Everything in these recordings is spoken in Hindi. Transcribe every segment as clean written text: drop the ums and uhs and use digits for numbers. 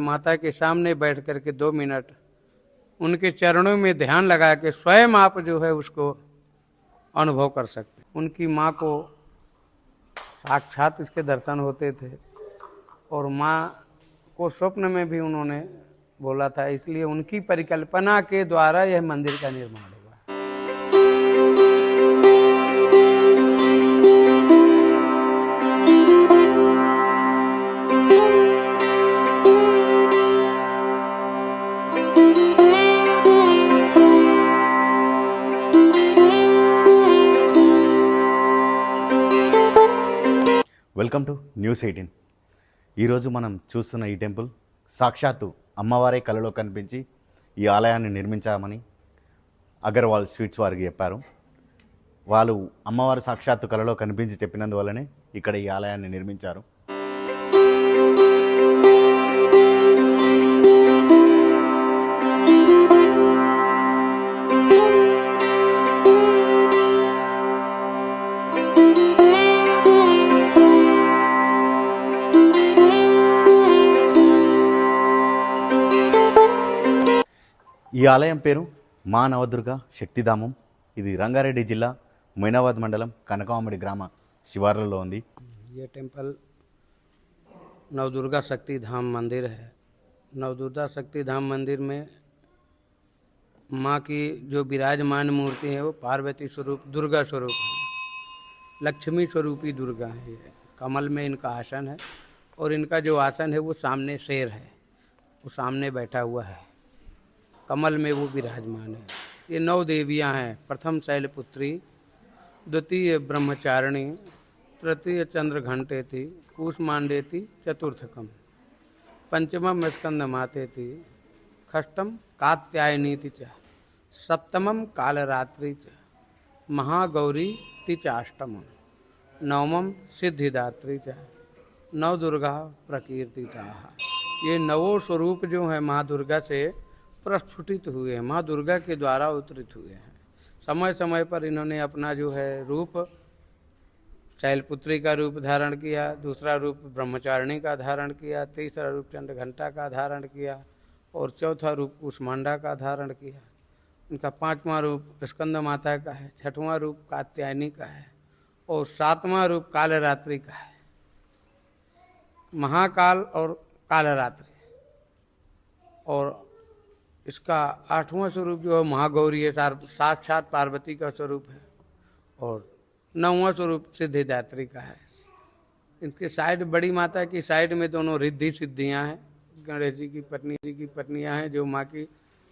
माता के सामने बैठ करके 2 मिनट उनके चरणों में ध्यान लगा के स्वयं आप जो है उसको अनुभव कर सकते। उनकी माँ को साक्षात इसके दर्शन होते थे और माँ को स्वप्न में भी उन्होंने बोला था, इसलिए उनकी परिकल्पना के द्वारा यह मंदिर का निर्माण हुआ। Welcome to news 18. ఈరోజు మనం చూస్తున్న ఈ టెంపుల్ సాక్షాత్తు అమ్మవారే కలలో కనిపించి ఈ ఆలయాన్ని నిర్మించామని అగర్వాల్ స్వీట్స్ వారికి చెప్పారు. వాళ్ళు అమ్మవారు సాక్షాత్తు కలలో కనిపించి చెప్పినందువల్లనే ఇక్కడ ఈ ఆలయాన్ని నిర్మించారు. ఈ ఆలయం పేరు మా నవదుర్గ శక్తిధామం. ఇది రంగారెడ్డి జిల్లా మొయినాబాద్ మండలం కనకామామిడి గ్రామ శివార్లలో ఉంది. ये टेम्पल नवदुर्गा शक्ति धाम मंदिर है। नवदुर्गा शक्ति धाम मंदिर में माँ की जो विराजमान मूर्ति है वो पार्वती स्वरूप दुर्गा स्वरूप है, लक्ष्मी स्वरूपी दुर्गा है। ये कमल में इनका आसन है और इनका जो आसन है वो सामने शेर है, वो सामने बैठा हुआ है, कमल में वो विराजमान है। ये 9 देवियाँ हैं। प्रथम शैलपुत्री, द्वितीय ब्रह्मचारिणी, तृतीय चंद्रघंटेति, कूष्मांडेति, चतुर्थकम, पंचमम स्कंदमातेति, षष्ठम कात्यायनीति च, सप्तमम कालरात्रि च, महागौरी ति च अष्टमम, नवमम सिद्धिदात्री च, नवदुर्गा प्रकीर्तिताः। ये 9 स्वरूप जो हैं माँ दुर्गा से प्रस्फुटित हुए हैं, माँ दुर्गा के द्वारा अवतरित हुए हैं। समय समय पर इन्होंने अपना जो है रूप शैलपुत्री का रूप धारण किया, दूसरा रूप ब्रह्मचारिणी का धारण किया, तीसरा रूप चंद्रघंटा का धारण किया और चौथा रूप कूष्मांडा का धारण किया। इनका 5वां रूप स्कंद माता का है, 6वां रूप कात्यायनी का है और 7वां रूप कालरात्रि का है। महाकाल और कालरात्रि। और इसका 8वां स्वरूप जो है महागौरी है, साक्षात पार्वती का स्वरूप है और 9वां स्वरूप सिद्धिदात्री का है। इनके साइड बड़ी माता की साइड में दोनों रिद्धि सिद्धियां हैं। गणेश जी की पत्नियां हैं जो माँ की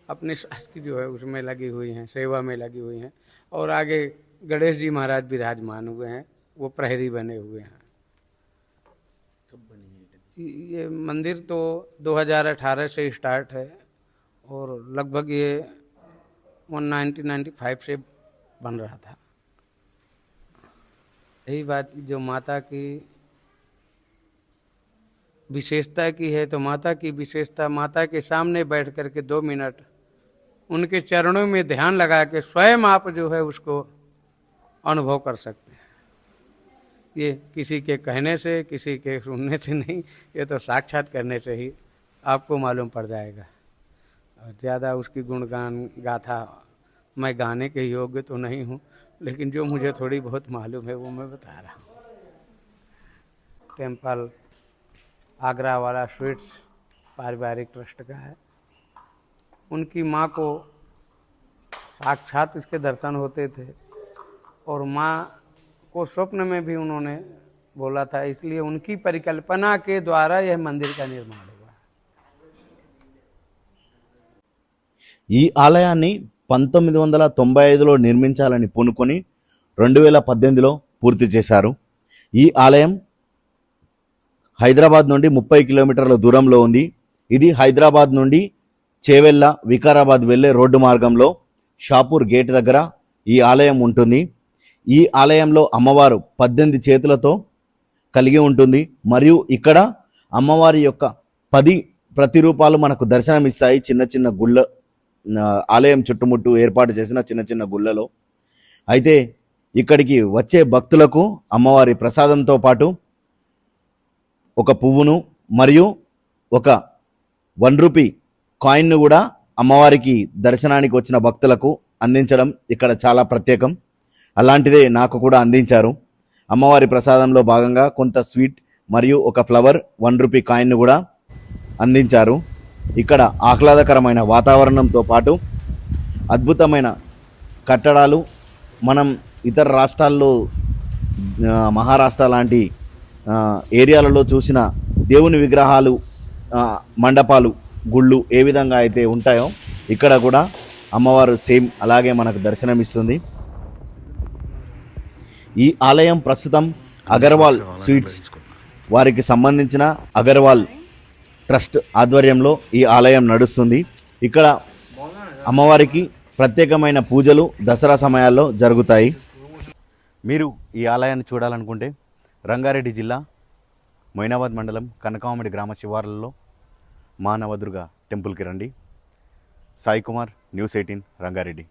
अपने सास की जो है उसमें लगी हुई हैं, सेवा में लगी हुई हैं। और आगे गणेश जी महाराज विराजमान हुए हैं, वो प्रहरी बने हुए हैं। ये मंदिर तो 2018 से स्टार्ट है और लगभग ये 1995 से बन रहा था। यही बात जो माता की विशेषता की है, तो माता की विशेषता माता के सामने बैठ करके 2 मिनट उनके चरणों में ध्यान लगा के स्वयं आप जो है उसको अनुभव कर सकते हैं। ये किसी के कहने से, किसी के सुनने से नहीं, ये तो साक्षात करने से ही आपको मालूम पड़ जाएगा। और ज़्यादा उसकी गुणगान गाथा मैं गाने के योग्य तो नहीं हूँ, लेकिन जो मुझे थोड़ी बहुत मालूम है वो मैं बता रहा हूँ। टेम्पल आगरा वाला स्वीट्स पारिवारिक ट्रस्ट का है। उनकी माँ को साक्षात इसके दर्शन होते थे और माँ को स्वप्न में भी उन्होंने बोला था, इसलिए उनकी परिकल्पना के द्वारा यह मंदिर का निर्माण हुआ। ఈ ఆలయాన్ని 1995లో నిర్మించాలని పూనుకొని 2018లో పూర్తి చేశారు. ఈ ఆలయం హైదరాబాద్ నుండి 30 కిలోమీటర్ల దూరంలో ఉంది. ఇది హైదరాబాద్ నుండి చేవెళ్ళ, వికారాబాద్ వెళ్ళే రోడ్డు మార్గంలో షాపూర్ గేట్ దగ్గర ఈ ఆలయం ఉంటుంది. ఈ ఆలయంలో అమ్మవారు 18 చేతులతో కలిగి ఉంటుంది. మరియు ఇక్కడ అమ్మవారి యొక్క 10 ప్రతిరూపాలు మనకు దర్శనమిస్తాయి. చిన్న చిన్న గుళ్ళ ఆలయం చుట్టుముట్టు ఏర్పాటు చేసిన చిన్న చిన్న గుళ్ళలో. అయితే ఇక్కడికి వచ్చే భక్తులకు అమ్మవారి ప్రసాదంతో పాటు ఒక పువ్వును మరియు ఒక రూపీ కాయిన్ను కూడా అమ్మవారికి దర్శనానికి వచ్చిన భక్తులకు అందించడం ఇక్కడ చాలా ప్రత్యేకం. అలాంటిదే నాకు కూడా అందించారు. అమ్మవారి ప్రసాదంలో భాగంగా కొంత స్వీట్ మరియు ఒక ఫ్లవర్ 1 రూపీ కాయిన్ను కూడా అందించారు. ఇక్కడ ఆహ్లాదకరమైన వాతావరణంతో పాటు అద్భుతమైన కట్టడాలు, మనం ఇతర రాష్ట్రాల్లో మహారాష్ట్ర లాంటి ఏరియాలలో చూసిన దేవుని విగ్రహాలు, మండపాలు, గుళ్ళు ఏ విధంగా అయితే ఉంటాయో ఇక్కడ కూడా అమ్మవారు సేమ్ అలాగే మనకు దర్శనమిస్తుంది. ఈ ఆలయం ప్రస్తుతం అగర్వాల్ స్వీట్స్ వారికి సంబంధించిన అగర్వాల్ ట్రస్ట్ ఆధ్వర్యంలో ఈ ఆలయం నడుస్తుంది. ఇక్కడ అమ్మవారికి ప్రత్యేకమైన పూజలు దసరా సమయాల్లో జరుగుతాయి. మీరు ఈ ఆలయాన్ని చూడాలనుకుంటే రంగారెడ్డి జిల్లా మొయినాబాద్ మండలం కనకామామిడి గ్రామ శివార్లలో మా నవదుర్గ టెంపుల్కి రండి. సాయి కుమార్, న్యూస్ 18 రంగారెడ్డి.